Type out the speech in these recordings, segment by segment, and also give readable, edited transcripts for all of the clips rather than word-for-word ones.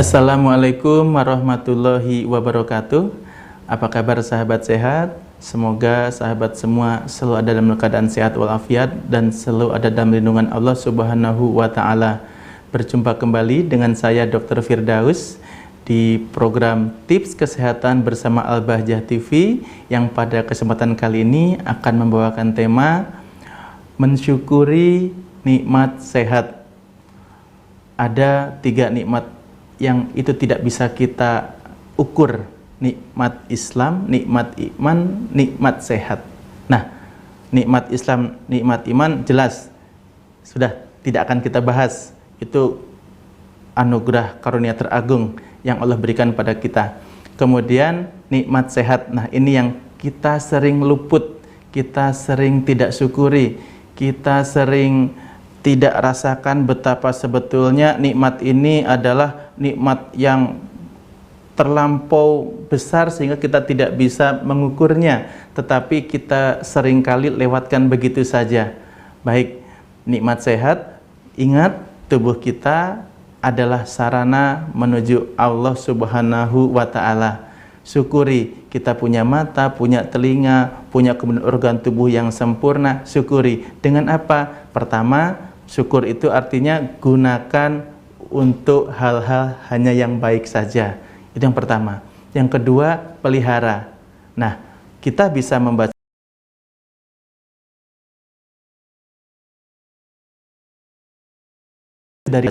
Assalamualaikum warahmatullahi wabarakatuh. Apa kabar sahabat sehat? Semoga sahabat semua selalu ada dalam keadaan sehat walafiat dan selalu ada dalam lindungan Allah Subhanahu wa Ta'ala. Berjumpa kembali dengan saya Dr. Firdaus di program Tips Kesehatan bersama Al-Bahjah TV yang pada kesempatan kali ini akan membawakan tema mensyukuri nikmat sehat. Ada 3 nikmat yang itu tidak bisa kita ukur, nikmat Islam, nikmat iman, nikmat sehat. Nah, nikmat Islam, nikmat iman jelas sudah tidak akan kita bahas. Itu anugerah karunia teragung yang Allah berikan pada kita. Kemudian nikmat sehat. Nah, ini yang kita sering luput, kita sering tidak syukuri, kita sering tidak rasakan betapa sebetulnya nikmat ini adalah nikmat yang terlampau besar sehingga kita tidak bisa mengukurnya, tetapi kita seringkali lewatkan begitu saja. Baik, nikmat sehat, ingat tubuh kita adalah sarana menuju Allah Subhanahu wa Ta'ala. Syukuri kita punya mata, punya telinga, punya kemudian organ tubuh yang sempurna. Syukuri dengan apa? Pertama, syukur itu artinya gunakan untuk hal-hal hanya yang baik saja. Itu yang pertama. Yang kedua, pelihara. Nah, kita bisa membaca dari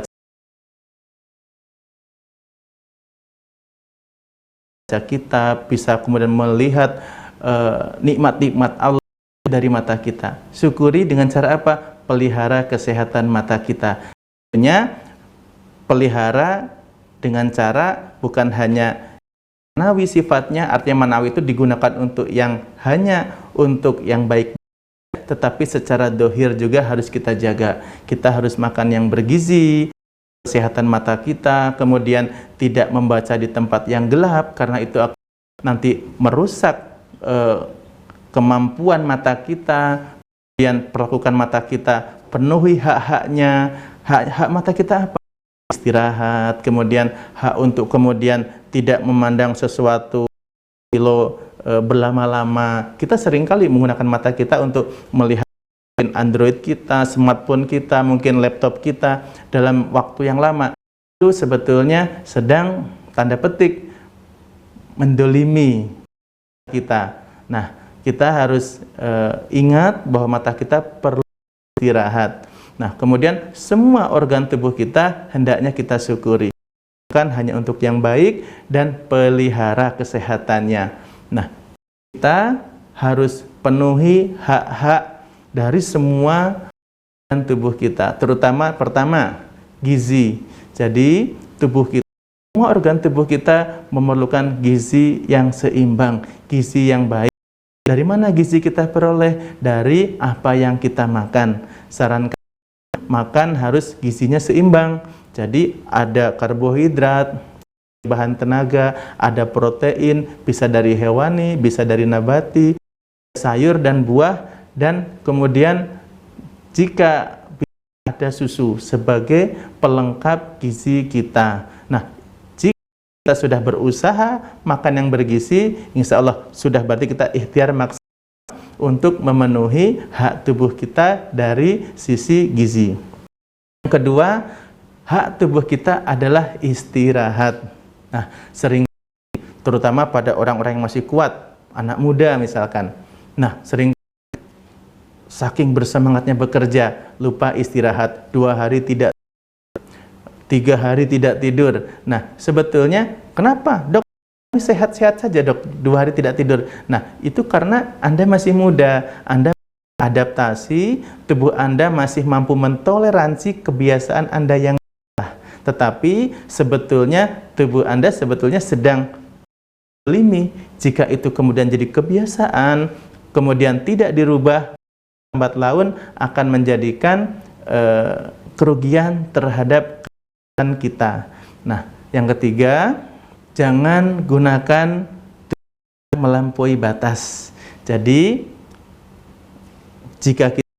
kitab, bisa kemudian melihat nikmat-nikmat Allah dari mata kita. Syukuri dengan cara apa? Pelihara kesehatan mata kita. Pelihara dengan cara bukan hanya manawi sifatnya, artinya manawi itu digunakan untuk yang hanya untuk yang baik, tetapi secara dohir juga harus kita jaga. Kita harus makan yang bergizi, kesehatan mata kita, kemudian tidak membaca di tempat yang gelap karena itu akan nanti merusak kemampuan mata kita. Kemudian perlakukan mata kita, penuhi hak-haknya. Hak mata kita apa? Istirahat, kemudian hak untuk kemudian tidak memandang sesuatu berlama-lama. Kita seringkali menggunakan mata kita untuk melihat Android kita, smartphone kita, mungkin laptop kita dalam waktu yang lama. Itu sebetulnya sedang tanda petik mendolimi kita. Nah, kita harus ingat bahwa mata kita perlu istirahat. Nah, kemudian semua organ tubuh kita hendaknya kita syukuri. Bukan hanya untuk yang baik dan pelihara kesehatannya. Nah, kita harus penuhi hak-hak dari semua organ tubuh kita. Terutama pertama, gizi. Jadi, semua organ tubuh kita memerlukan gizi yang seimbang, gizi yang baik. Dari mana gizi kita peroleh? Dari apa yang kita makan. Saran makan harus gizinya seimbang. Jadi ada karbohidrat, bahan tenaga, ada protein, bisa dari hewani, bisa dari nabati, sayur dan buah, dan kemudian jika ada susu sebagai pelengkap gizi kita. Nah, jika kita sudah berusaha makan yang bergizi, insya Allah sudah berarti kita ikhtiar maksimal untuk memenuhi hak tubuh kita dari sisi gizi. Yang kedua, hak tubuh kita adalah istirahat. Nah, sering terutama pada orang-orang yang masih kuat, anak muda misalkan. Nah, sering saking bersemangatnya bekerja, lupa istirahat, 2 hari tidak, 3 hari tidak tidur. Nah, sebetulnya kenapa? Dok, sehat-sehat saja dok, 2 hari tidak tidur. Nah, itu karena Anda masih muda, Anda adaptasi, tubuh Anda masih mampu mentoleransi kebiasaan Anda yang salah. Tetapi sebetulnya tubuh Anda sebetulnya sedang mendolimi. Jika itu kemudian jadi kebiasaan, kemudian tidak dirubah, lambat laun akan menjadikan kerugian terhadap kesehatan kita. Nah, yang ketiga, jangan gunakan melampaui batas. Jadi, jika kita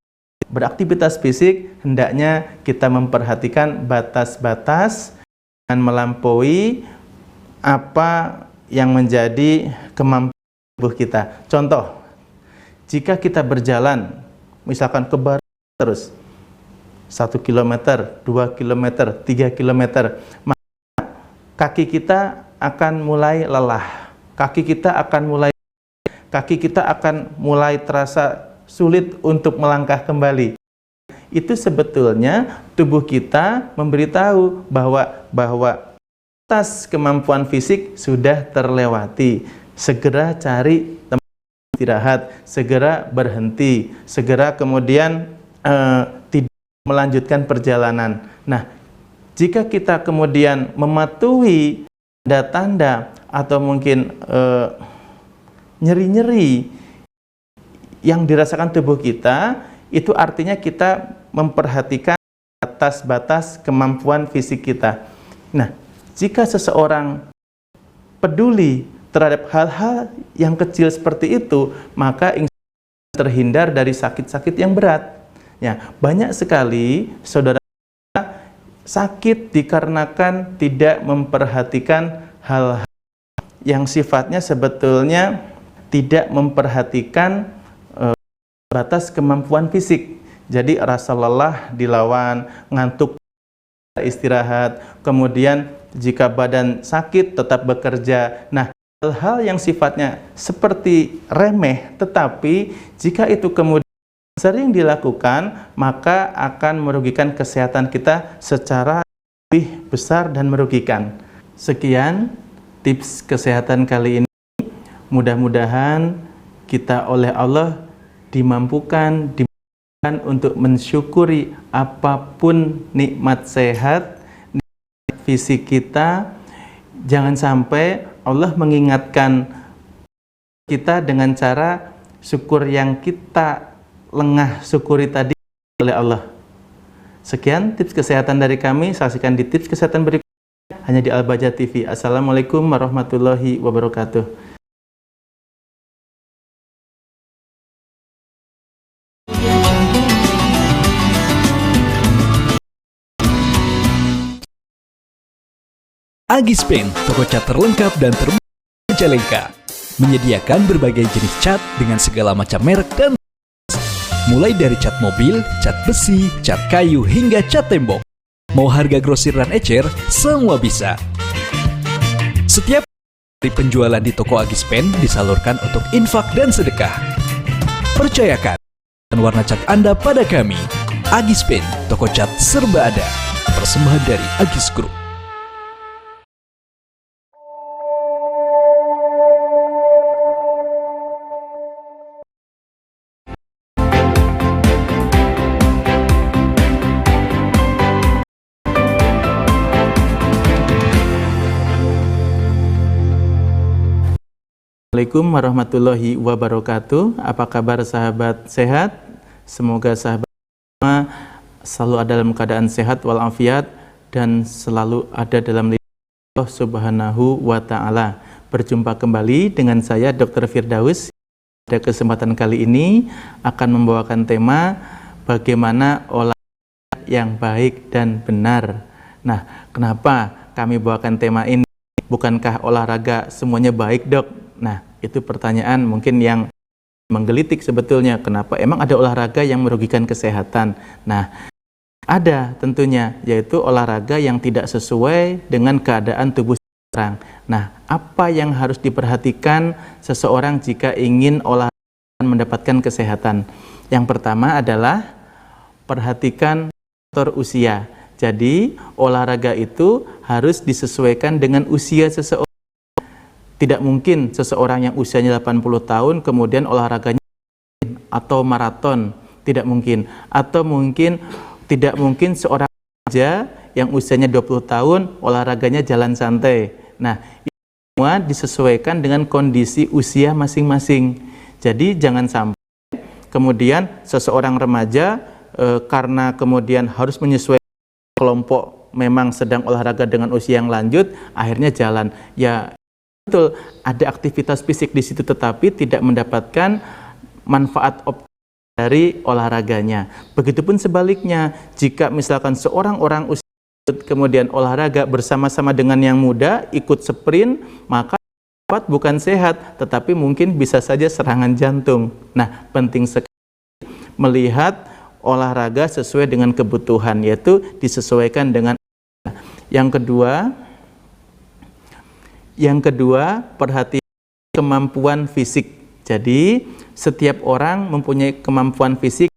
beraktivitas fisik, hendaknya kita memperhatikan batas-batas dan melampaui apa yang menjadi kemampuan tubuh kita. Contoh, jika kita berjalan, misalkan ke barat terus, 1 kilometer, 2 kilometer, 3 kilometer, maka kaki kita akan mulai lelah, kaki kita akan mulai terasa sulit untuk melangkah kembali. Itu sebetulnya tubuh kita memberitahu bahwa batas kemampuan fisik sudah terlewati. Segera cari tempat istirahat, segera berhenti, segera kemudian tidak melanjutkan perjalanan. Nah, jika kita kemudian mematuhi tanda-tanda atau mungkin nyeri-nyeri yang dirasakan tubuh kita, itu artinya kita memperhatikan batas-batas kemampuan fisik kita. Nah, jika seseorang peduli terhadap hal-hal yang kecil seperti itu, maka terhindar dari sakit-sakit yang berat. Ya, banyak sekali saudara sakit dikarenakan tidak memperhatikan hal-hal yang sifatnya sebetulnya tidak memperhatikan batas kemampuan fisik. Jadi rasa lelah dilawan, ngantuk istirahat, kemudian jika badan sakit tetap bekerja. Nah, hal-hal yang sifatnya seperti remeh, tetapi jika itu kemudian sering dilakukan, maka akan merugikan kesehatan kita secara lebih besar dan merugikan. Sekian tips kesehatan kali ini. Mudah-mudahan kita oleh Allah dimampukan untuk mensyukuri apapun nikmat sehat, nikmat fisik kita. Jangan sampai Allah mengingatkan kita dengan cara syukur yang kita lengah syukuri tadi oleh Allah. Sekian tips kesehatan dari kami. Saksikan di tips kesehatan berikutnya hanya di Al-Baja TV. Assalamualaikum warahmatullahi wabarakatuh. Agispen, toko cat terlengkap dan terjalengka, menyediakan berbagai jenis cat dengan segala macam merek dan mulai dari cat mobil, cat besi, cat kayu hingga cat tembok. Mau harga grosir dan ecer, semua bisa. Setiap dari penjualan di toko Agispen disalurkan untuk infak dan sedekah. Percayakan warna cat Anda pada kami. Agispen, toko cat serba ada. Persembahan dari Agis Group. Assalamualaikum warahmatullahi wabarakatuh. Apa kabar sahabat sehat? Semoga sahabat semua selalu ada dalam keadaan sehat walafiat dan selalu ada dalam lindungan Allah Subhanahu wa Ta'ala. Berjumpa kembali dengan saya Dr. Firdaus. Pada kesempatan kali ini akan membawakan tema bagaimana olahraga yang baik dan benar. Nah, kenapa kami bawakan tema ini? Bukankah olahraga semuanya baik, Dok? Nah, itu pertanyaan mungkin yang menggelitik sebetulnya. Kenapa? Emang ada olahraga yang merugikan kesehatan? Nah, ada tentunya, yaitu olahraga yang tidak sesuai dengan keadaan tubuh seseorang. Nah, apa yang harus diperhatikan seseorang jika ingin olahraga mendapatkan kesehatan? Yang pertama adalah perhatikan faktor usia. Jadi, olahraga itu harus disesuaikan dengan usia seseorang. Tidak mungkin seseorang yang usianya 80 tahun kemudian olahraganya atau maraton, tidak mungkin. Atau mungkin tidak mungkin seorang remaja yang usianya 20 tahun olahraganya jalan santai. Nah, itu semua disesuaikan dengan kondisi usia masing-masing. Jadi jangan sampai kemudian seseorang remaja karena kemudian harus menyesuaikan kelompok memang sedang olahraga dengan usia yang lanjut, akhirnya jalan. Ya, betul, ada aktivitas fisik di situ tetapi tidak mendapatkan manfaat optimal dari olahraganya. Begitupun sebaliknya, jika misalkan seorang orang usia kemudian olahraga bersama-sama dengan yang muda, ikut sprint, maka bukan sehat, tetapi mungkin bisa saja serangan jantung. Nah, penting sekali melihat olahraga sesuai dengan kebutuhan, yaitu disesuaikan dengan. Yang kedua, perhatian kemampuan fisik. Jadi, setiap orang mempunyai kemampuan fisik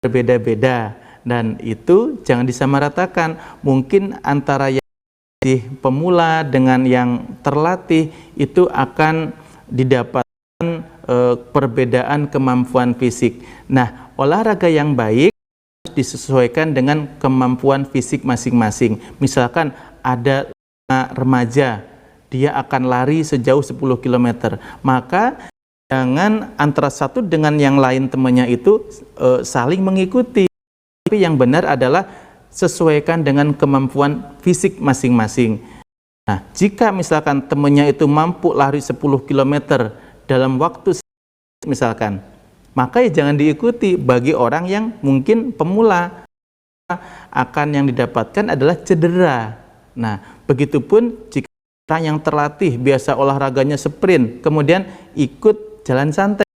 berbeda-beda, dan itu jangan disamaratakan. Mungkin antara yang pemula dengan yang terlatih itu akan didapatkan perbedaan kemampuan fisik. Nah, olahraga yang baik disesuaikan dengan kemampuan fisik masing-masing. Misalkan ada remaja, dia akan lari sejauh 10 km, maka jangan antara satu dengan yang lain temannya itu saling mengikuti. Tapi yang benar adalah sesuaikan dengan kemampuan fisik masing-masing. Nah, jika misalkan temannya itu mampu lari 10 km dalam waktu misalkan, maka ya jangan diikuti. Bagi orang yang mungkin pemula, akan yang didapatkan adalah cedera. Nah, begitupun jika orang yang terlatih, biasa olahraganya sprint, kemudian ikut jalan santai,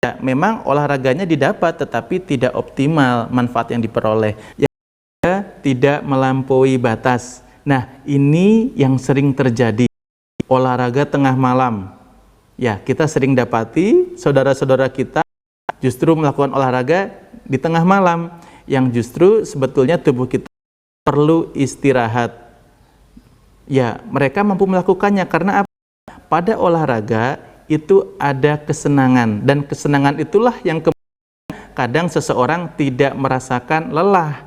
ya, memang olahraganya didapat tetapi tidak optimal manfaat yang diperoleh, ya, tidak melampaui batas. Nah, ini yang sering terjadi, olahraga tengah malam. Ya, kita sering dapati saudara-saudara kita justru melakukan olahraga di tengah malam, yang justru sebetulnya tubuh kita perlu istirahat. Ya, mereka mampu melakukannya karena apa? Pada olahraga itu ada kesenangan, dan kesenangan itulah yang kadang seseorang tidak merasakan lelah,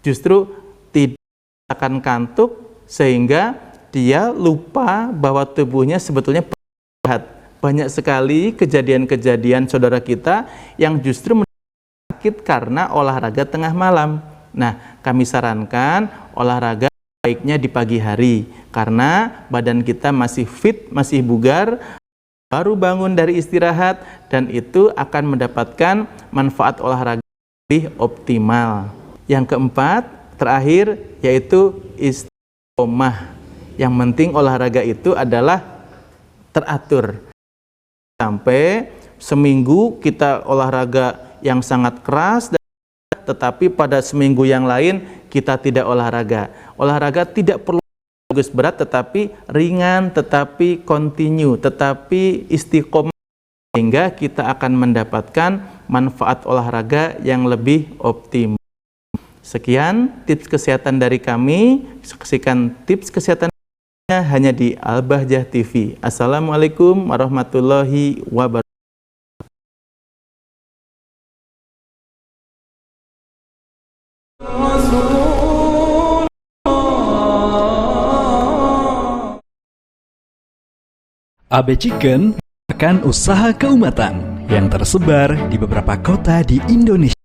justru tidak merasakan kantuk, sehingga dia lupa bahwa tubuhnya sebetulnya sehat. Banyak sekali kejadian-kejadian saudara kita yang justru sakit karena olahraga tengah malam. Nah, kami sarankan olahraga baiknya di pagi hari, karena badan kita masih fit, masih bugar, baru bangun dari istirahat, dan itu akan mendapatkan manfaat olahraga lebih optimal. Yang keempat, terakhir, yaitu istiqomah. Yang penting olahraga itu adalah teratur. Sampai seminggu kita olahraga yang sangat keras, tetapi pada seminggu yang lain kita tidak olahraga. Olahraga tidak perlu bagus berat, tetapi ringan, tetapi continue, tetapi istiqomah, sehingga kita akan mendapatkan manfaat olahraga yang lebih optimal. Sekian tips kesehatan dari kami. Saksikan tips kesehatan hanya di Al-Bahjah TV. Assalamualaikum warahmatullahi wabarakatuh. AB Chicken merupakan usaha keumatan yang tersebar di beberapa kota di Indonesia.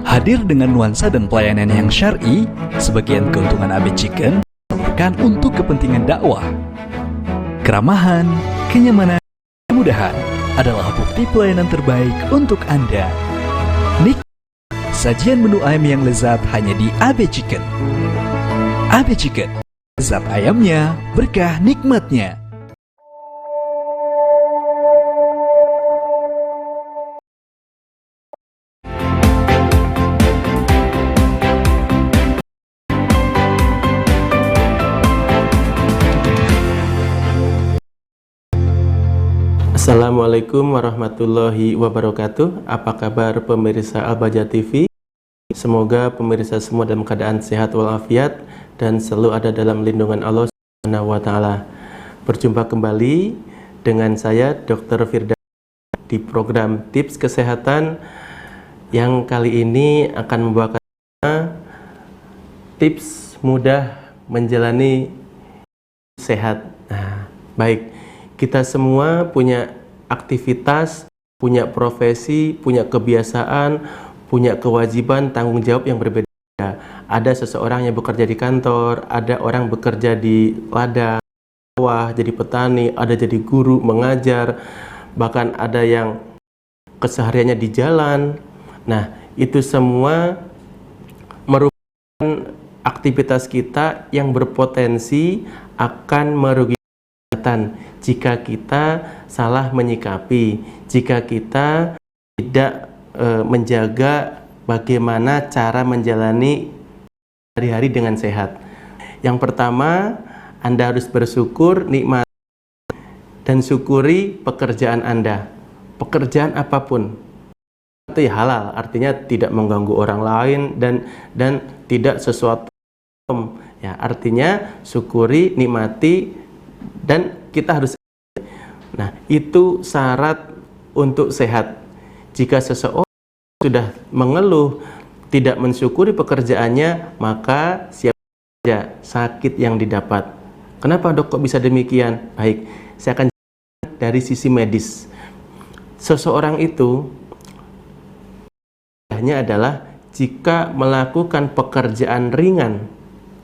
Hadir dengan nuansa dan pelayanan yang syar'i, sebagian keuntungan AB Chicken disalurkan untuk kepentingan dakwah. Keramahan, kenyamanan, dan kemudahan adalah bukti pelayanan terbaik untuk Anda. Sajian menu ayam yang lezat hanya di AB Chicken. AB Chicken, lezat ayamnya, berkah nikmatnya. Assalamualaikum warahmatullahi wabarakatuh. Apa kabar pemirsa Al-Bahjah TV? Semoga pemirsa semua dalam keadaan sehat walafiat dan selalu ada dalam lindungan Allah Subhanahu wa taala. Berjumpa kembali dengan saya Dr. Firda di program Tips Kesehatan yang kali ini akan membawakan tips mudah menjalani sehat. Nah, baik. Kita semua punya aktivitas, punya profesi, punya kebiasaan, punya kewajiban, tanggung jawab yang berbeda. Ada seseorang yang bekerja di kantor, ada orang bekerja di ladang, sawah, jadi petani, ada jadi guru, mengajar, bahkan ada yang kesehariannya di jalan. Nah, itu semua merupakan aktivitas kita yang berpotensi akan merugikan kesehatan jika kita salah menyikapi, jika kita tidak menjaga bagaimana cara menjalani hari-hari dengan sehat. Yang pertama, Anda harus bersyukur, nikmat, dan syukuri pekerjaan Anda. Pekerjaan apapun itu ya halal, artinya tidak mengganggu orang lain dan tidak sesuatu ya, artinya syukuri, nikmati, dan kita harus. Nah, itu syarat untuk sehat. Jika seseorang sudah mengeluh, tidak mensyukuri pekerjaannya, maka siapa saja sakit yang didapat. Kenapa dok kok bisa demikian? Baik, saya akan jelaskan dari sisi medis. Seseorang itu hanya adalah jika melakukan pekerjaan ringan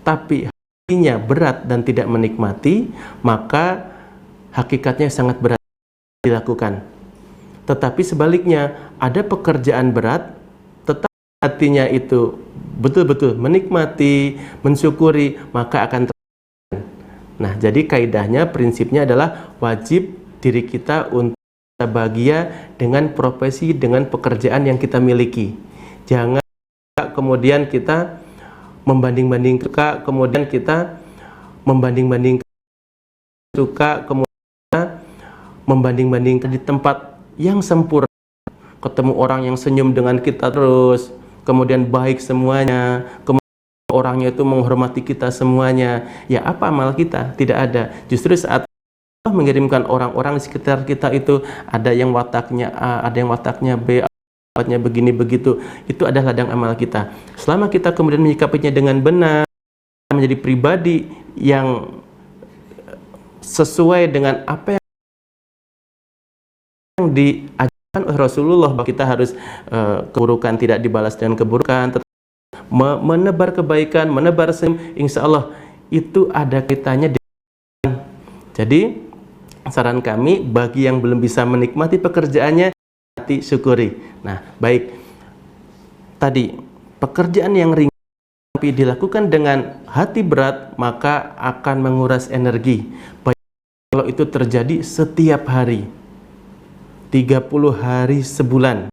tapi hatinya berat dan tidak menikmati, maka hakikatnya sangat berat dilakukan. Tetapi sebaliknya, ada pekerjaan berat tetapi hatinya itu betul-betul menikmati, mensyukuri, maka akan terjadi. Nah, jadi kaidahnya, prinsipnya adalah wajib diri kita untuk bahagia dengan profesi, dengan pekerjaan yang kita miliki. Jangan kemudian kita membanding-bandingkan, kemudian kita membanding-bandingkan suka, kemudian membanding-bandingkan di tempat yang sempurna, ketemu orang yang senyum dengan kita terus, kemudian baik semuanya, kemudian orangnya itu menghormati kita semuanya, ya apa amal kita? Tidak ada. Justru saat Allah mengirimkan orang-orang di sekitar kita itu, ada yang wataknya A, ada yang wataknya B, wataknya begini begitu, itu adalah ladang amal kita. Selama kita kemudian menyikapinya dengan benar, menjadi pribadi yang sesuai dengan apa yang diajarkan oleh Rasulullah, bahwa kita harus keburukan tidak dibalas dengan keburukan, menebar kebaikan, menebar senyum, insya Allah itu ada kaitannya dengan. Jadi saran kami bagi yang belum bisa menikmati pekerjaannya, hati syukuri. Nah, baik. Tadi pekerjaan yang ringan tapi dilakukan dengan hati berat, maka akan menguras energi. Baik kalau itu terjadi setiap hari, 30 hari sebulan,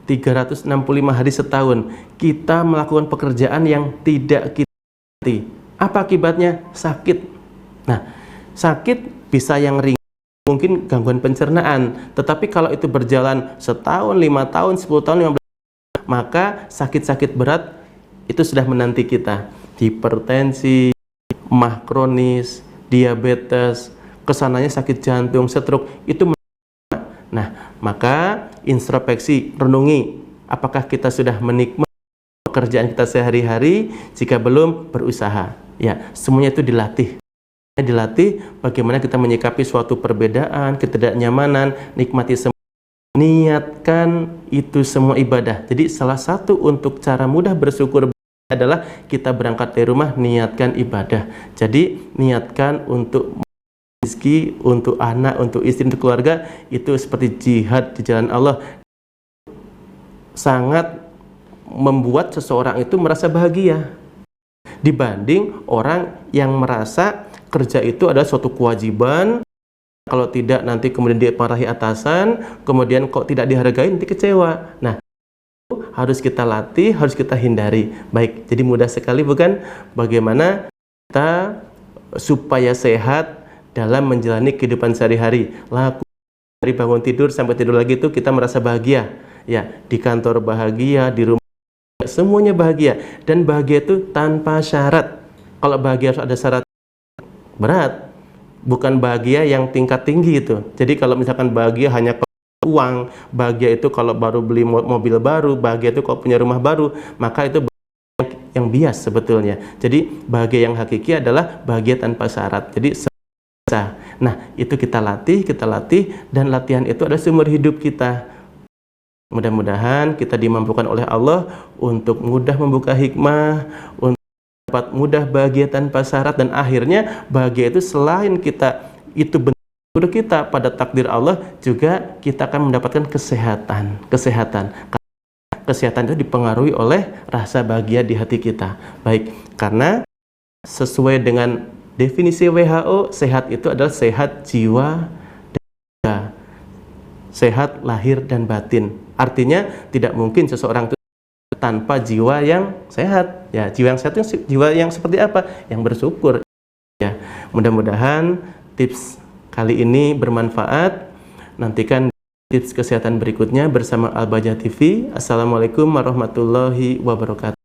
365 hari setahun, kita melakukan pekerjaan yang tidak kita hati. Apa akibatnya? Sakit. Nah, sakit bisa yang ringan, mungkin gangguan pencernaan, tetapi kalau itu berjalan setahun, 5 tahun, 10 tahun, 15 tahun, maka sakit-sakit berat itu sudah menanti kita. Hipertensi, mah kronis, diabetes, kesananya sakit jantung, stroke, itu. Nah, maka introspeksi, renungi, apakah kita sudah menikmati pekerjaan kita sehari-hari? Jika belum, berusaha. Ya, semuanya itu dilatih bagaimana kita menyikapi suatu perbedaan, ketidaknyamanan, nikmati semua, niatkan itu semua ibadah. Jadi salah satu untuk cara mudah bersyukur adalah kita berangkat dari rumah, niatkan ibadah. Jadi niatkan untuk rezeki, untuk anak, untuk istri, untuk keluarga, itu seperti jihad di jalan Allah. Sangat membuat seseorang itu merasa bahagia dibanding orang yang merasa kerja itu adalah suatu kewajiban, kalau tidak nanti kemudian dimarahi atasan, kemudian kok tidak dihargai, nanti kecewa. Nah, itu harus kita latih, harus kita hindari. Baik, jadi mudah sekali bukan? Bagaimana kita supaya sehat dalam menjalani kehidupan sehari-hari. Laku dari bangun tidur sampai tidur lagi itu kita merasa bahagia. Ya, di kantor bahagia, di rumah semuanya bahagia, dan bahagia itu tanpa syarat. Kalau bahagia harus ada syarat, berat. Bukan bahagia yang tingkat tinggi itu. Jadi kalau misalkan bahagia hanya uang, bahagia itu kalau baru beli mobil baru, bahagia itu kalau punya rumah baru, maka itu yang bias sebetulnya. Jadi bahagia yang hakiki adalah bahagia tanpa syarat. Jadi nah, itu kita latih, dan latihan itu adalah sumber hidup kita. Mudah-mudahan kita dimampukan oleh Allah untuk mudah membuka hikmah, untuk dapat mudah bahagia tanpa syarat, dan akhirnya bahagia itu selain kita itu benar kita pada takdir Allah, juga kita akan mendapatkan kesehatan. kesehatan itu dipengaruhi oleh rasa bahagia di hati kita. Baik, karena sesuai dengan definisi WHO, sehat itu adalah sehat jiwa dan raga, sehat lahir dan batin. Artinya tidak mungkin seseorang itu tanpa jiwa yang sehat. Ya, jiwa yang sehat itu jiwa yang seperti apa? Yang bersyukur. Ya, mudah-mudahan tips kali ini bermanfaat. Nantikan tips kesehatan berikutnya bersama Al-Bahjah TV. Assalamualaikum warahmatullahi wabarakatuh.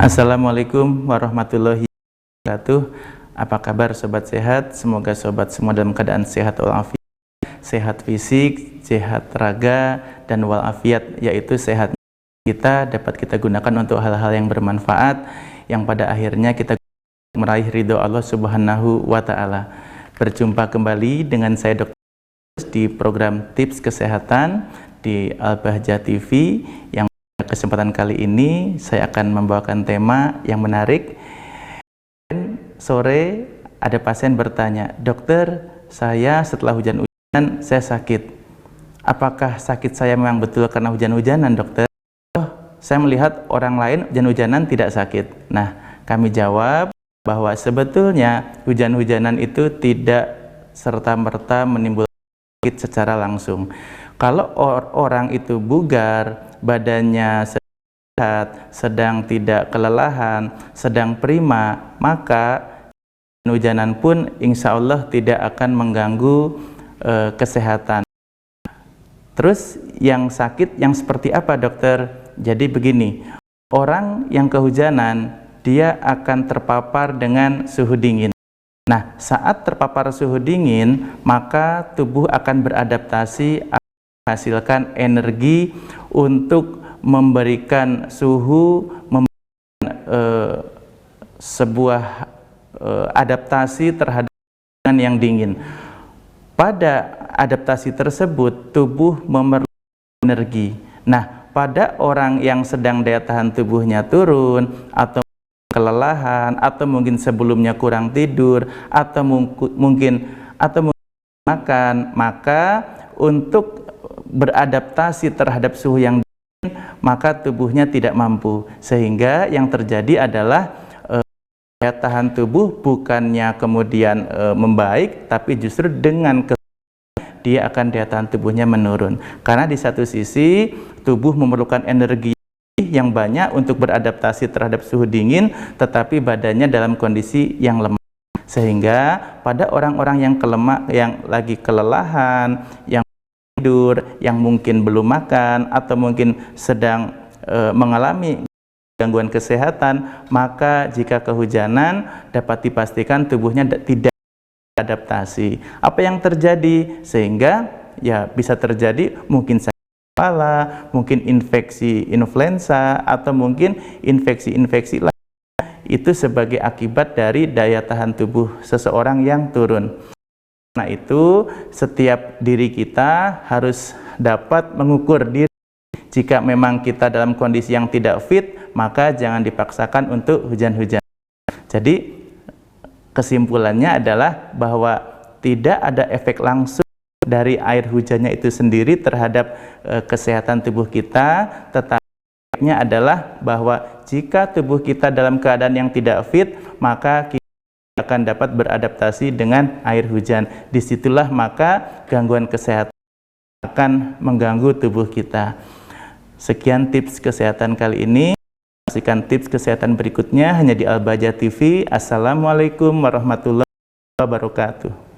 Assalamualaikum warahmatullahi wabarakatuh. Apa kabar sobat sehat? Semoga sobat semua dalam keadaan sehat walafiat, sehat fisik, sehat raga, dan walafiat, yaitu sehat kita dapat kita gunakan untuk hal-hal yang bermanfaat, yang pada akhirnya kita meraih ridho Allah Subhanahu wa Ta'ala. Berjumpa kembali dengan saya Dr. di program Tips Kesehatan di Al-Bahjah TV. Yang kesempatan kali ini saya akan membawakan tema yang menarik. Sore ada pasien bertanya, "Dokter, saya setelah hujan-hujanan saya sakit. Apakah sakit saya memang betul karena hujan-hujanan, dokter?" "Oh, saya melihat orang lain hujan-hujanan tidak sakit." Nah, kami jawab bahwa sebetulnya hujan-hujanan itu tidak serta-merta menimbulkan sakit secara langsung. Kalau orang itu bugar, badannya sehat, sedang tidak kelelahan, sedang prima, maka hujanan pun insya Allah tidak akan mengganggu kesehatan. Terus yang sakit yang seperti apa, dokter? Jadi begini, orang yang kehujanan dia akan terpapar dengan suhu dingin. Nah, saat terpapar suhu dingin, maka tubuh akan beradaptasi, menghasilkan energi untuk memberikan suhu, memberikan sebuah adaptasi terhadap yang dingin. Pada adaptasi tersebut, tubuh memerlukan energi. Nah, pada orang yang sedang daya tahan tubuhnya turun, atau kelelahan, atau mungkin sebelumnya kurang tidur, atau mungkin makan, maka untuk beradaptasi terhadap suhu yang dingin, maka tubuhnya tidak mampu, sehingga yang terjadi adalah daya tahan tubuh bukannya kemudian membaik, tapi justru dengan dia akan daya tahan tubuhnya menurun. Karena di satu sisi tubuh memerlukan energi yang banyak untuk beradaptasi terhadap suhu dingin, tetapi badannya dalam kondisi yang lemah, sehingga pada orang-orang yang lagi kelelahan, yang tidur, yang mungkin belum makan, atau mungkin sedang mengalami gangguan kesehatan, maka jika kehujanan dapat dipastikan tubuhnya tidak adaptasi. Apa yang terjadi? Sehingga ya bisa terjadi mungkin sakit kepala, mungkin infeksi influenza, atau mungkin infeksi-infeksi lain. Itu sebagai akibat dari daya tahan tubuh seseorang yang turun. Nah, itu setiap diri kita harus dapat mengukur diri. Jika memang kita dalam kondisi yang tidak fit, maka jangan dipaksakan untuk hujan-hujan. Jadi kesimpulannya adalah bahwa tidak ada efek langsung dari air hujannya itu sendiri terhadap kesehatan tubuh kita, tetapi efeknya adalah bahwa jika tubuh kita dalam keadaan yang tidak fit, maka kita akan dapat beradaptasi dengan air hujan. Disitulah maka gangguan kesehatan akan mengganggu tubuh kita. Sekian tips kesehatan kali ini. Saksikan tips kesehatan berikutnya hanya di Al-Bahjah TV. Assalamualaikum warahmatullahi wabarakatuh.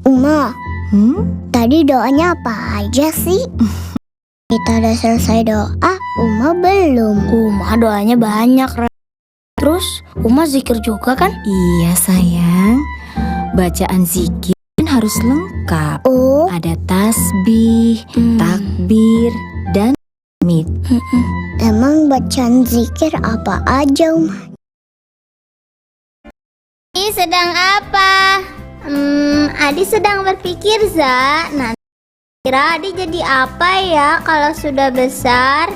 Uma, Tadi doanya apa aja sih? Kita udah selesai doa, Uma belum. Uma doanya banyak, Ra. Terus Uma zikir juga kan? Iya sayang, bacaan zikir kan harus lengkap. Oh, Ada tasbih, takbir, dan tahmid. emang bacaan zikir apa aja, Uma? Ini sedang apa? Adi sedang berpikir, Za. Nanti kira Adi jadi apa ya kalau sudah besar?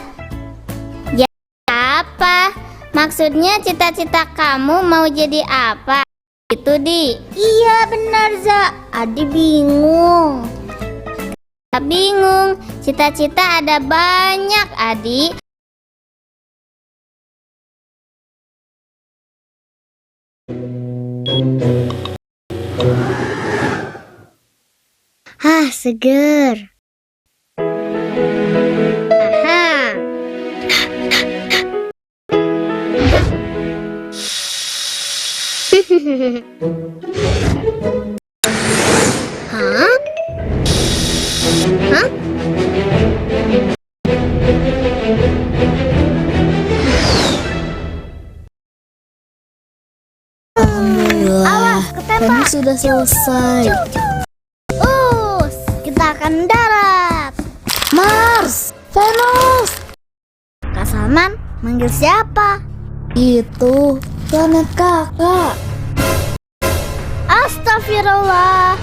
Ya apa? Maksudnya cita-cita kamu mau jadi apa? Itu Di. Iya benar, Za. Adi bingung. Bingung. Cita-cita ada banyak, Adi. Hah, seger. Aha. Hah? Hah? Awas, ketembak. Sudah selesai. Kita akan darat. Mars, Venus. Kak Salman manggil siapa? Itu planet kakak. Astagfirullah.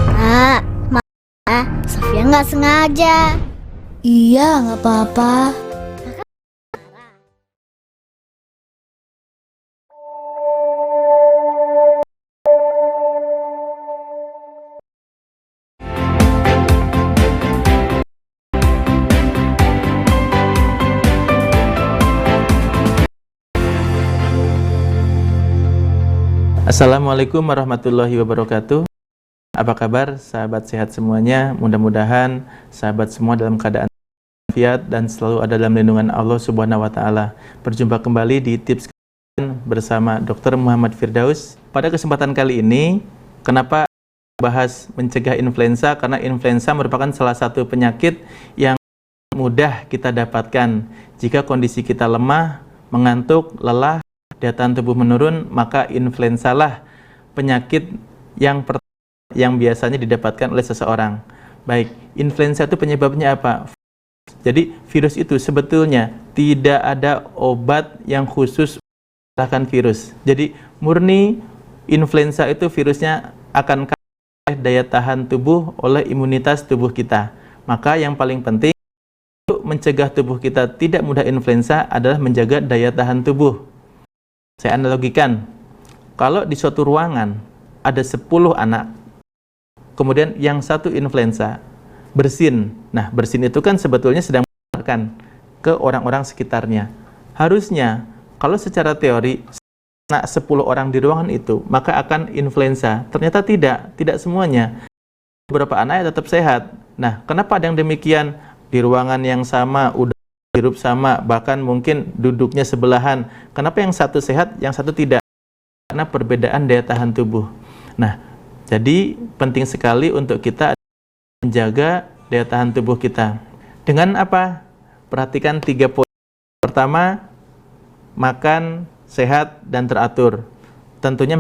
Kak, Safia nggak sengaja. Iya, nggak apa-apa. Assalamualaikum warahmatullahi wabarakatuh. Apa kabar sahabat sehat semuanya? Mudah-mudahan sahabat semua dalam keadaan sehat dan selalu ada dalam lindungan Allah Subhanahu wa taala. Berjumpa kembali di Tips bersama Dr. Muhammad Firdaus. Pada kesempatan kali ini, kenapa bahas mencegah influenza? Karena influenza merupakan salah satu penyakit yang mudah kita dapatkan. Jika kondisi kita lemah, mengantuk, lelah, daya tahan tubuh menurun, maka influenza lah penyakit yang biasanya didapatkan oleh seseorang. Baik, influenza itu penyebabnya apa? Jadi virus itu sebetulnya tidak ada obat yang khusus mengalahkan virus. Jadi murni influenza itu virusnya akan kalah daya tahan tubuh oleh imunitas tubuh kita. Maka yang paling penting untuk mencegah tubuh kita tidak mudah influenza adalah menjaga daya tahan tubuh. Saya analogikan, kalau di suatu ruangan ada 10 anak, kemudian yang satu influenza, bersin. Nah, bersin itu kan sebetulnya sedang menularkan ke orang-orang sekitarnya. Harusnya, kalau secara teori, anak 10 orang di ruangan itu, maka akan influenza. Ternyata tidak semuanya. Beberapa anak tetap sehat. Nah, kenapa ada yang demikian? Di ruangan yang sama, udah hirup sama, bahkan mungkin duduknya sebelahan. Kenapa yang satu sehat, yang satu tidak? Karena perbedaan daya tahan tubuh. Nah, jadi penting sekali untuk kita menjaga daya tahan tubuh kita. Dengan apa? Perhatikan 3 poin. Pertama, makan sehat dan teratur. Tentunya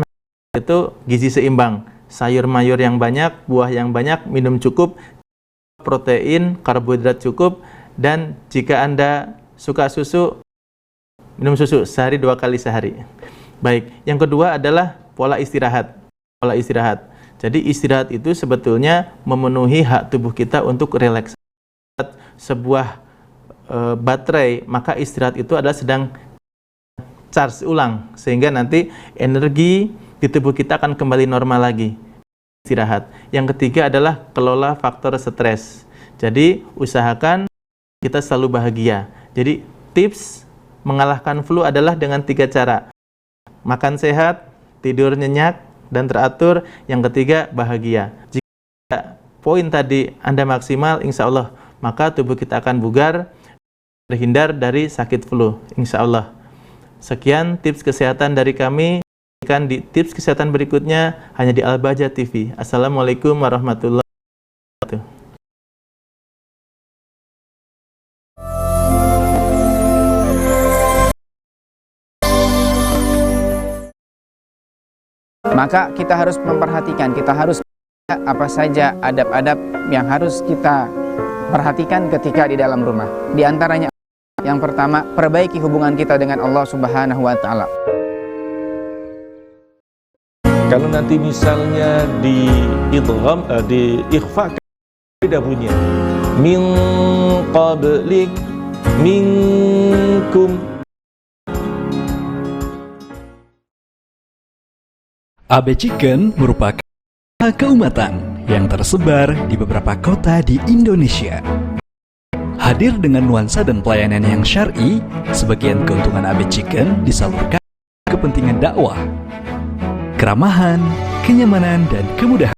itu gizi seimbang. Sayur mayur yang banyak, buah yang banyak, minum cukup, protein, karbohidrat cukup. Dan jika Anda suka susu, minum susu sehari 2 kali sehari. Baik, yang kedua adalah pola istirahat. Pola istirahat. Jadi istirahat itu sebetulnya memenuhi hak tubuh kita untuk relaks. Sebuah baterai, maka istirahat itu adalah sedang charge ulang. Sehingga nanti energi di tubuh kita akan kembali normal lagi. Istirahat. Yang ketiga adalah kelola faktor stres. Jadi usahakan kita selalu bahagia. Jadi tips mengalahkan flu adalah dengan 3 cara. Makan sehat, tidur nyenyak, dan teratur. Yang ketiga, bahagia. Jika poin tadi Anda maksimal, insya Allah, maka tubuh kita akan bugar, terhindar dari sakit flu, insya Allah. Sekian tips kesehatan dari kami. Kan di tips kesehatan berikutnya hanya di Al-Bahjah TV. Assalamualaikum warahmatullahi wabarakatuh. Maka kita harus memperhatikan, kita harus apa saja adab-adab yang harus kita perhatikan ketika di dalam rumah. Di antaranya yang pertama, perbaiki hubungan kita dengan Allah Subhanahu wa taala. Kalau nanti misalnya di idgham, di ikhfa, beda bunyinya. Min qablik, minkum. AB Chicken merupakan keumatan yang tersebar di beberapa kota di Indonesia. Hadir dengan nuansa dan pelayanan yang syar'i, sebagian keuntungan AB Chicken disalurkan kepentingan dakwah. Keramahan, kenyamanan, dan kemudahan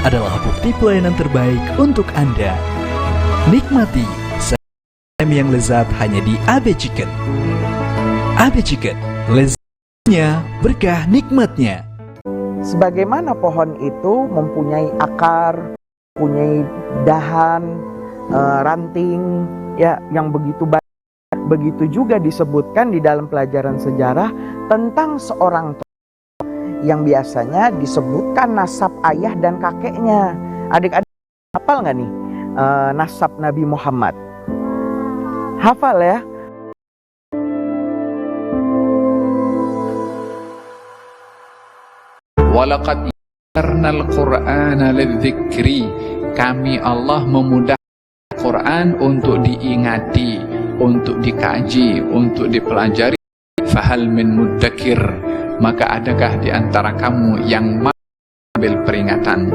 adalah bukti pelayanan terbaik untuk Anda. Nikmati ayam yang lezat hanya di AB Chicken. AB Chicken, lezatnya, berkah nikmatnya. Sebagaimana pohon itu mempunyai akar, mempunyai dahan, ranting, ya, yang begitu banyak. Begitu juga disebutkan di dalam pelajaran sejarah tentang seorang yang biasanya disebutkan nasab ayah dan kakeknya. Adik-adik hafal nggak nih nasab Nabi Muhammad? Hafal ya? Walaqad yassarnal Qur'ana lidzikri. Kami Allah memudahkan Quran untuk diingati, untuk dikaji, untuk dipelajari. Fahal min muddakir. Maka adakah di antara kamu yang mengambil peringatan?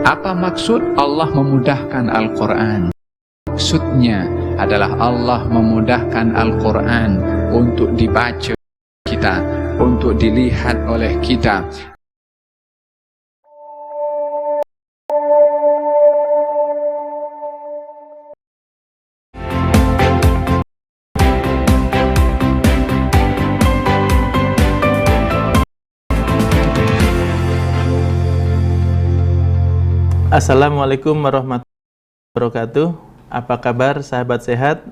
Apa maksud Allah memudahkan Al-Quran? Maksudnya adalah Allah memudahkan Al-Quran untuk dibaca kita, untuk dilihat oleh kita. Assalamualaikum warahmatullahi wabarakatuh. Apa kabar sahabat sehat?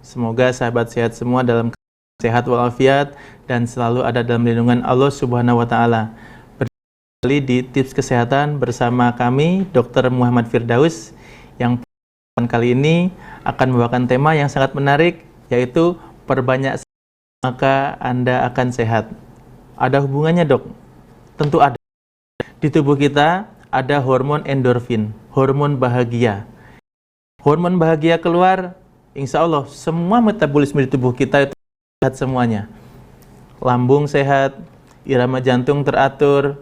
Semoga sahabat sehat semua dalam sehat walafiat dan selalu ada dalam lindungan Allah Subhanahu wa taala. Kembali di tips kesehatan bersama kami Dr. Muhammad Firdaus yang kali ini akan membawakan tema yang sangat menarik, yaitu perbanyak maka Anda akan sehat. Ada hubungannya, Dok? Tentu ada. Di tubuh kita ada hormon endorfin, hormon bahagia. Hormon bahagia keluar, insya Allah semua metabolisme di tubuh kita itu sehat semuanya. Lambung sehat, irama jantung teratur,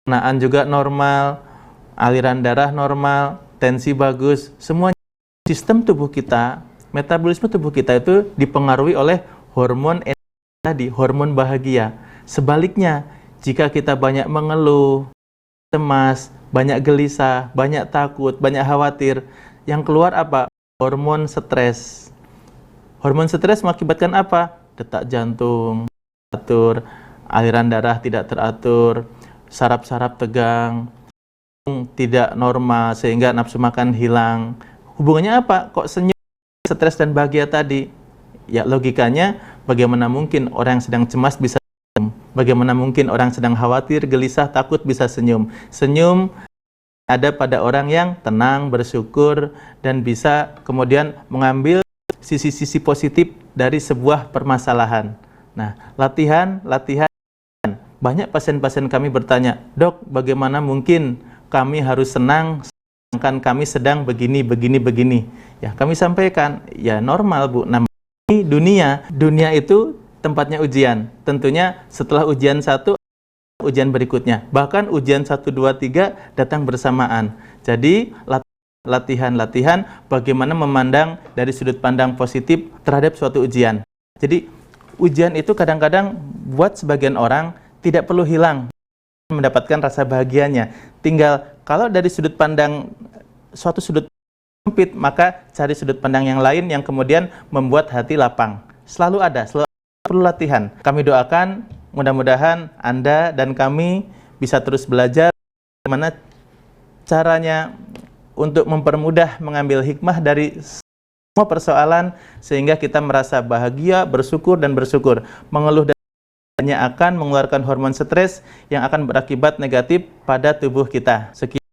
pencernaan juga normal, aliran darah normal, tensi bagus, semuanya. Sistem tubuh kita, metabolisme tubuh kita itu dipengaruhi oleh hormon tadi, hormon bahagia. Sebaliknya, jika kita banyak mengeluh, cemas, banyak gelisah, banyak takut, banyak khawatir, yang keluar apa? Hormon stres. Hormon stres mengakibatkan apa? Detak jantung teratur, aliran darah tidak teratur, saraf-saraf tegang, tidak normal sehingga nafsu makan hilang. Hubungannya apa? Kok senyum, stres dan bahagia tadi? Ya logikanya, bagaimana mungkin orang yang sedang cemas bisa senyum? Bagaimana mungkin orang sedang khawatir, gelisah, takut bisa senyum? Senyum ada pada orang yang tenang, bersyukur, dan bisa kemudian mengambil sisi-sisi positif dari sebuah permasalahan. Nah, latihan. Banyak pasien-pasien kami bertanya, "Dok, bagaimana mungkin kami harus senang sedangkan kami sedang begini." Ya, kami sampaikan, ya normal, Bu. Namanya dunia itu tempatnya ujian. Tentunya setelah ujian satu, ujian berikutnya. Bahkan ujian 1, 2, 3 datang bersamaan. Jadi latihan bagaimana memandang dari sudut pandang positif terhadap suatu ujian. Jadi ujian itu kadang-kadang buat sebagian orang tidak perlu hilang mendapatkan rasa bahagianya. Tinggal kalau dari sudut pandang suatu sudut sempit, maka cari sudut pandang yang lain yang kemudian membuat hati lapang. Selalu ada, selalu perlu latihan. Kami doakan mudah-mudahan Anda dan kami bisa terus belajar bagaimana caranya untuk mempermudah mengambil hikmah dari semua persoalan sehingga kita merasa bahagia, bersyukur dan bersyukur. Mengeluh dan hanya akan mengeluarkan hormon stres yang akan berakibat negatif pada tubuh kita. Sekian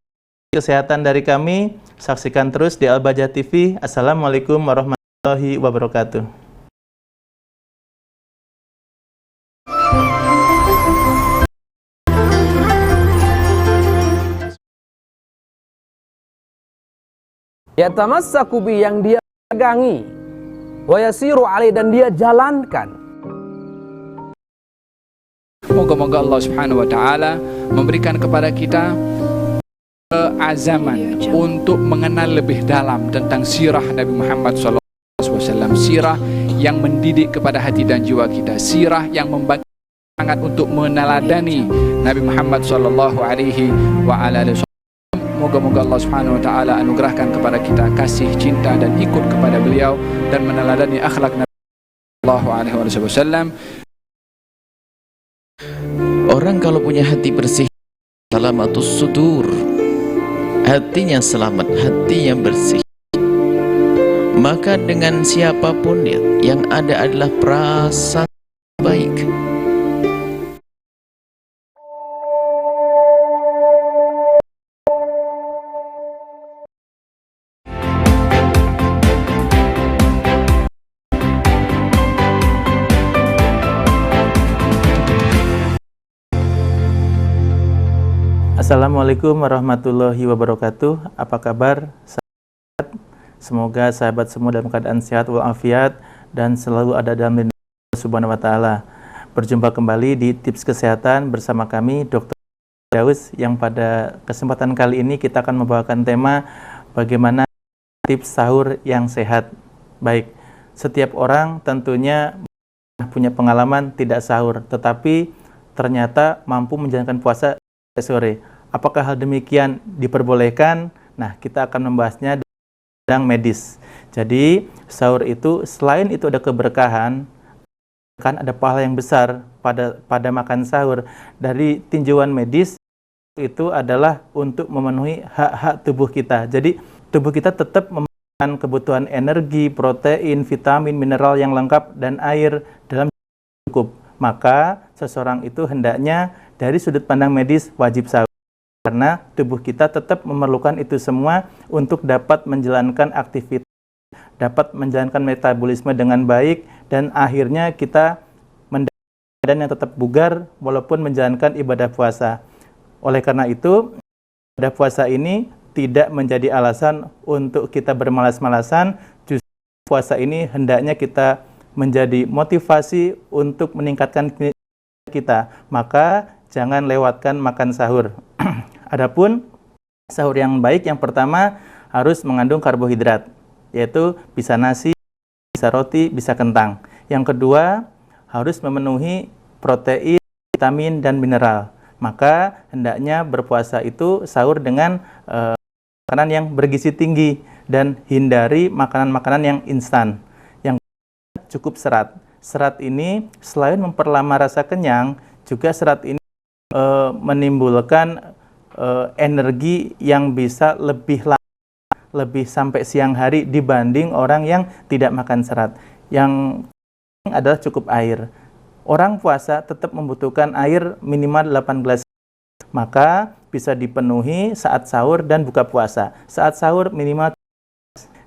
kesehatan dari kami. Saksikan terus di Al-Bahjah TV. Assalamualaikum warahmatullahi wabarakatuh. Yatamassaku bi, yang dia pegangi, wa yasiru alai, dan dia jalankan. Moga-moga Allah Subhanahu wa taala memberikan kepada kita keazaman untuk mengenal lebih dalam tentang sirah Nabi Muhammad SAW, sirah yang mendidik kepada hati dan jiwa kita, sirah yang membagi semangat untuk meneladani Nabi Muhammad SAW. Moga-moga Allah Subhanahu wa taala anugerahkan kepada kita kasih, cinta dan ikut kepada beliau dan meneladani akhlak Nabi sallallahu alaihi wasallam. Orang kalau punya hati bersih, salamatus sudur, hatinya selamat, hati yang bersih, maka dengan siapapun dia, yang ada adalah perasaan baik. Assalamualaikum warahmatullahi wabarakatuh. Apa kabar sahabat? Semoga sahabat semua dalam keadaan sehat walafiat dan selalu ada dalam lindungan Allah Subhanahu wa taala. Berjumpa kembali di Tips Kesehatan bersama kami Dr. Daus, yang pada kesempatan kali ini kita akan membawakan tema bagaimana tips sahur yang sehat. Baik, setiap orang tentunya punya pengalaman tidak sahur, tetapi ternyata mampu menjalankan puasa sore. Apakah hal demikian diperbolehkan? Nah, kita akan membahasnya dari bidang medis. Jadi, sahur itu selain itu ada keberkahan, kan ada pahala yang besar pada makan sahur. Dari tinjauan medis itu adalah untuk memenuhi hak-hak tubuh kita. Jadi, tubuh kita tetap memenuhi kebutuhan energi, protein, vitamin, mineral yang lengkap dan air dalam cukup. Maka seseorang itu hendaknya dari sudut pandang medis wajib sahur, karena tubuh kita tetap memerlukan itu semua untuk dapat menjalankan aktivitas, dapat menjalankan metabolisme dengan baik, dan akhirnya kita mendapat badan yang tetap bugar walaupun menjalankan ibadah puasa. Oleh karena itu, ibadah puasa ini tidak menjadi alasan untuk kita bermalas-malasan. Justru puasa ini hendaknya kita menjadi motivasi untuk meningkatkan kita. Maka jangan lewatkan makan sahur. Adapun sahur yang baik, yang pertama harus mengandung karbohidrat, yaitu bisa nasi, bisa roti, bisa kentang. Yang kedua harus memenuhi protein, vitamin dan mineral. Maka hendaknya berpuasa itu sahur dengan makanan yang bergizi tinggi dan hindari makanan-makanan yang instan. Yang cukup serat. Serat ini selain memperlama rasa kenyang, juga serat ini menimbulkan energi yang bisa lebih lama, lebih sampai siang hari dibanding orang yang tidak makan serat. Yang adalah cukup air. Orang puasa tetap membutuhkan air minimal 8 gelas. Maka bisa dipenuhi saat sahur dan buka puasa. Saat sahur minimal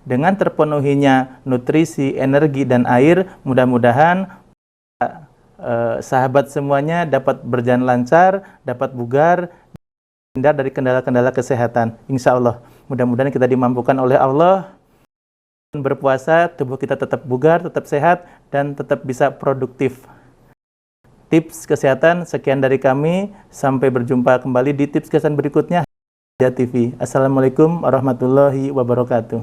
dengan terpenuhinya nutrisi, energi dan air, mudah-mudahan sahabat semuanya dapat berjalan lancar, dapat bugar, hindar dari kendala-kendala kesehatan. Insya Allah, mudah-mudahan kita dimampukan oleh Allah berpuasa, tubuh kita tetap bugar, tetap sehat, dan tetap bisa produktif. Tips kesehatan sekian dari kami. Sampai berjumpa kembali di tips kesehatan berikutnya di TV. Assalamualaikum warahmatullahi wabarakatuh.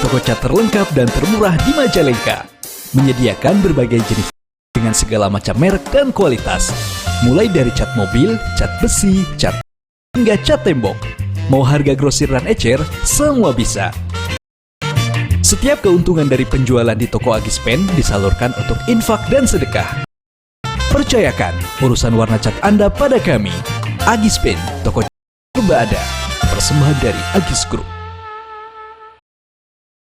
Toko cat terlengkap dan termurah di Majalengka, menyediakan berbagai jenis dengan segala macam merek dan kualitas, mulai dari cat mobil, cat besi, cat hingga cat tembok. Mau harga grosir dan ecer, semua bisa. Setiap keuntungan dari penjualan di toko Agispen disalurkan untuk infak dan sedekah. Percayakan urusan warna cat Anda pada kami. Agispen, toko serba ada. Persembahan dari Agis Group.